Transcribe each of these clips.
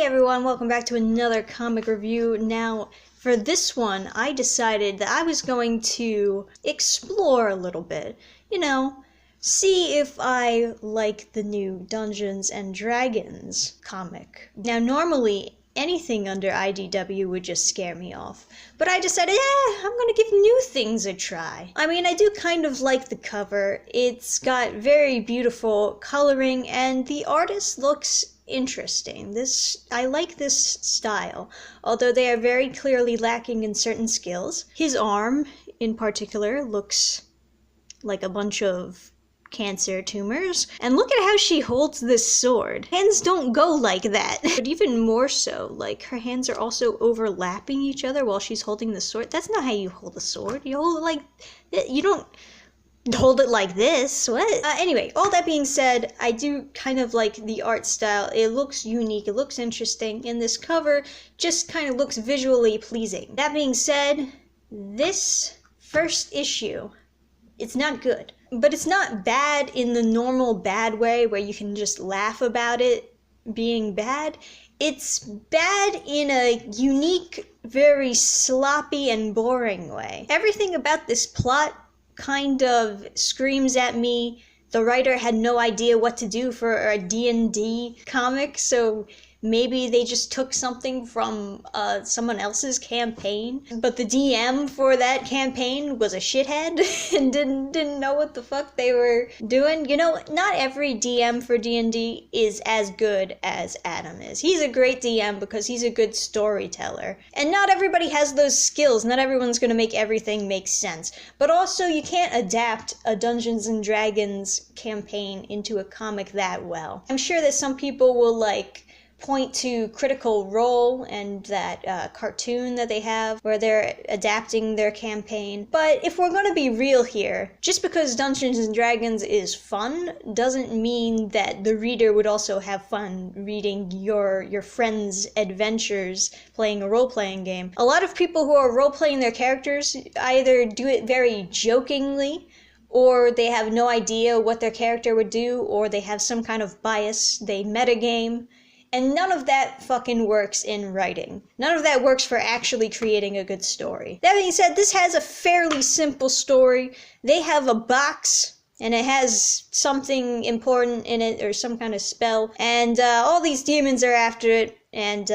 everyone, welcome back to another comic review. Now, for this one, I decided that I was going to explore a little bit. See if I like the new Dungeons and Dragons comic. Now, normally, anything under IDW would just scare me off. But I decided, I'm gonna give new things a try. I mean, I do kind of like the cover. It's got very beautiful coloring, and the artist looks interesting. I like this style, although they are very clearly lacking in certain skills. His arm, in particular, looks like a bunch of cancer tumors. And look at how she holds this sword. Hands don't go like that. But even more so, like, her hands are also overlapping each other while she's holding the sword. That's not how you hold a sword. You hold it like, you don't hold it like this. What? Anyway, all that being said, I do kind of like the art style. It looks unique, it looks interesting, and this cover just kind of looks visually pleasing. That being said, this first issue, it's not good. But it's not bad in the normal bad way where you can just laugh about it being bad. It's bad in a unique, very sloppy and boring way. Everything about this plot kind of screams at me the writer had no idea what to do for a D&D comic, so maybe they just took something from someone else's campaign, but the DM for that campaign was a shithead and didn't know what the fuck they were doing. You know, not every DM for D&D is as good as Adam is. He's a great DM because he's a good storyteller. And not everybody has those skills. Not everyone's gonna make everything make sense. But also, you can't adapt a Dungeons and Dragons campaign into a comic that well. I'm sure that some people will, point to Critical Role and that cartoon that they have where they're adapting their campaign. But if we're gonna be real here, just because Dungeons and Dragons is fun doesn't mean that the reader would also have fun reading your friend's adventures playing a role-playing game. A lot of people who are role-playing their characters either do it very jokingly, or they have no idea what their character would do, or they have some kind of bias, they metagame. And none of that fucking works in writing. None of that works for actually creating a good story. That being said, this has a fairly simple story. They have a box, and it has something important in it, or some kind of spell. And all these demons are after it, and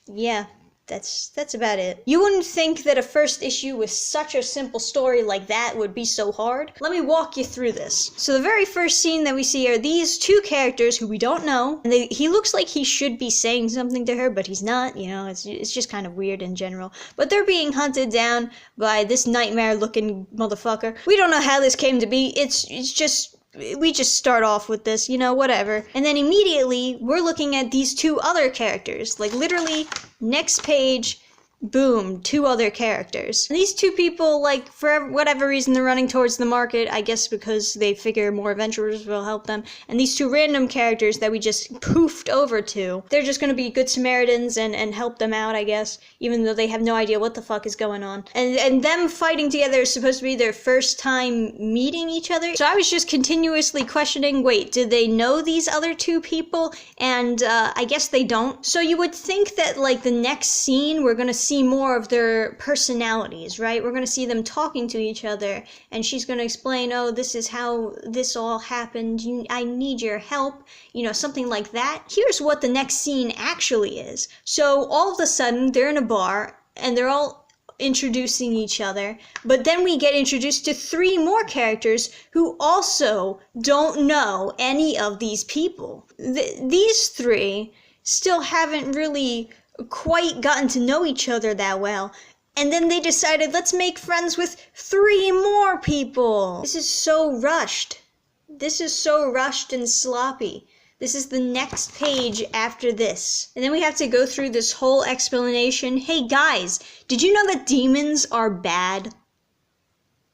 yeah. That's about it. You wouldn't think that a first issue with such a simple story like that would be so hard. Let me walk you through this. So the very first scene that we see are these two characters who we don't know. And he looks like he should be saying something to her, but he's not. You know, it's just kind of weird in general. But they're being hunted down by this nightmare-looking motherfucker. We don't know how this came to be. It's just... we just start off with this, whatever. And then immediately, we're looking at these two other characters. Like, literally, next page, boom, two other characters. And these two people, for whatever reason, they're running towards the market, I guess because they figure more adventurers will help them. And these two random characters that we just poofed over to, they're just gonna be good Samaritans and help them out, I guess, even though they have no idea what the fuck is going on. And them fighting together is supposed to be their first time meeting each other. So I was just continuously questioning, wait, did they know these other two people? And I guess they don't. So you would think that, the next scene, we're gonna see more of their personalities, right? We're going to see them talking to each other, and she's going to explain, oh, this is how this all happened, I need your help, something like that. Here's what the next scene actually is. So all of a sudden, they're in a bar, and they're all introducing each other, but then we get introduced to three more characters who also don't know any of these people. These three still haven't really quite gotten to know each other that well, and then they decided, let's make friends with three more people. This is so rushed. This is so rushed and sloppy. This is the next page after this. And then we have to go through this whole explanation. Hey guys, did you know that demons are bad?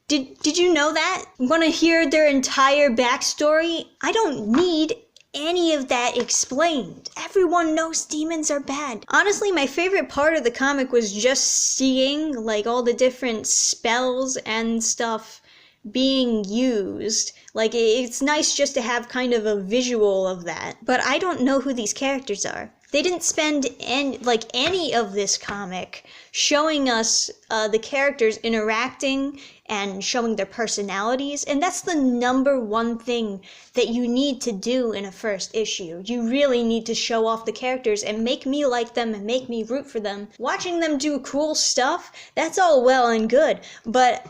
Did you know that? Want to hear their entire backstory? I don't need any of that explained. Everyone knows demons are bad. Honestly, my favorite part of the comic was just seeing all the different spells and stuff being used. It's nice just to have kind of a visual of that. But I don't know who these characters are. They didn't spend any of this comic showing us the characters interacting and showing their personalities, and that's the number one thing that you need to do in a first issue. You really need to show off the characters and make me like them and make me root for them. Watching them do cool stuff, that's all well and good, but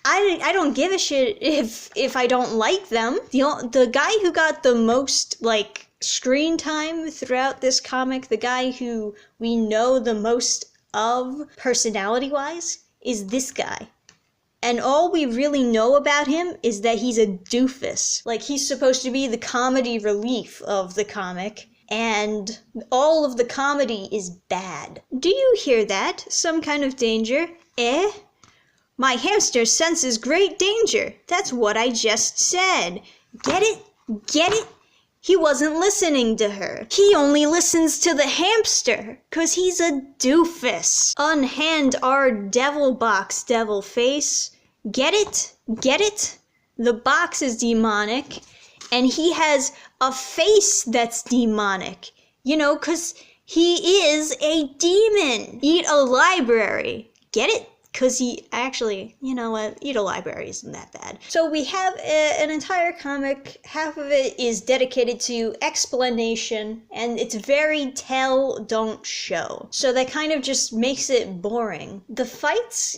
I don't give a shit if I don't like them. The guy who got the most, screen time throughout this comic, the guy who we know the most of personality-wise, is this guy. And all we really know about him is that he's a doofus. He's supposed to be the comedy relief of the comic, and all of the comedy is bad. Do you hear that? Some kind of danger? Eh? My hamster senses great danger. That's what I just said. Get it? Get it? He wasn't listening to her. He only listens to the hamster, 'cause he's a doofus. Unhand our devil box, devil face. Get it? Get it? The box is demonic, and he has a face that's demonic. 'Cause he is a demon. Eat a library. Get it? 'Cause he actually, you know what, Eat a Library isn't that bad. So we have an entire comic, half of it is dedicated to explanation, and it's very tell, don't show. So that kind of just makes it boring. The fights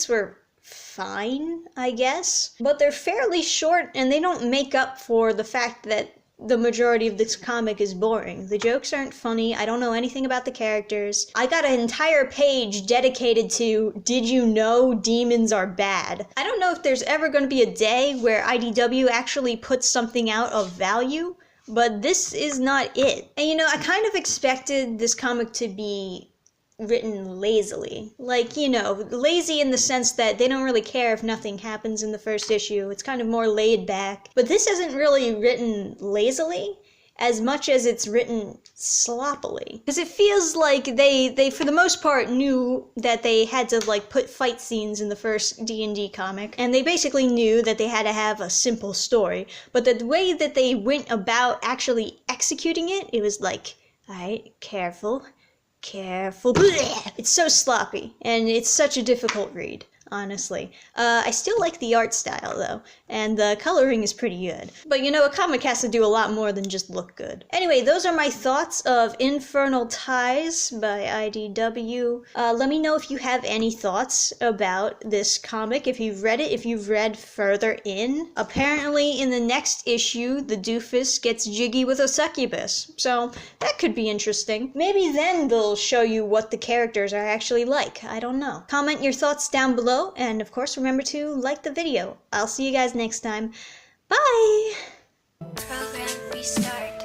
were fine, I guess, but they're fairly short, and they don't make up for the fact that the majority of this comic is boring. The jokes aren't funny. I don't know anything about the characters. I got an entire page dedicated to, did you know demons are bad? I don't know if there's ever going to be a day where IDW actually puts something out of value, but this is not it. And I kind of expected this comic to be written lazily. Lazy in the sense that they don't really care if nothing happens in the first issue. It's kind of more laid back. But this isn't really written lazily as much as it's written sloppily. Because it feels like they for the most part knew that they had to put fight scenes in the first D&D comic, and they basically knew that they had to have a simple story. But the way that they went about actually executing it, it was alright, careful. It's so sloppy, and it's such a difficult read, honestly. I still like the art style, though, and the coloring is pretty good. But a comic has to do a lot more than just look good. Anyway, those are my thoughts of Infernal Ties by IDW. Let me know if you have any thoughts about this comic, if you've read it, if you've read further in. Apparently, in the next issue, the doofus gets jiggy with a succubus, so that could be interesting. Maybe then they'll show you what the characters are actually like. I don't know. Comment your thoughts down below, and of course remember to like the video. I'll see you guys next time. Bye! Program restart.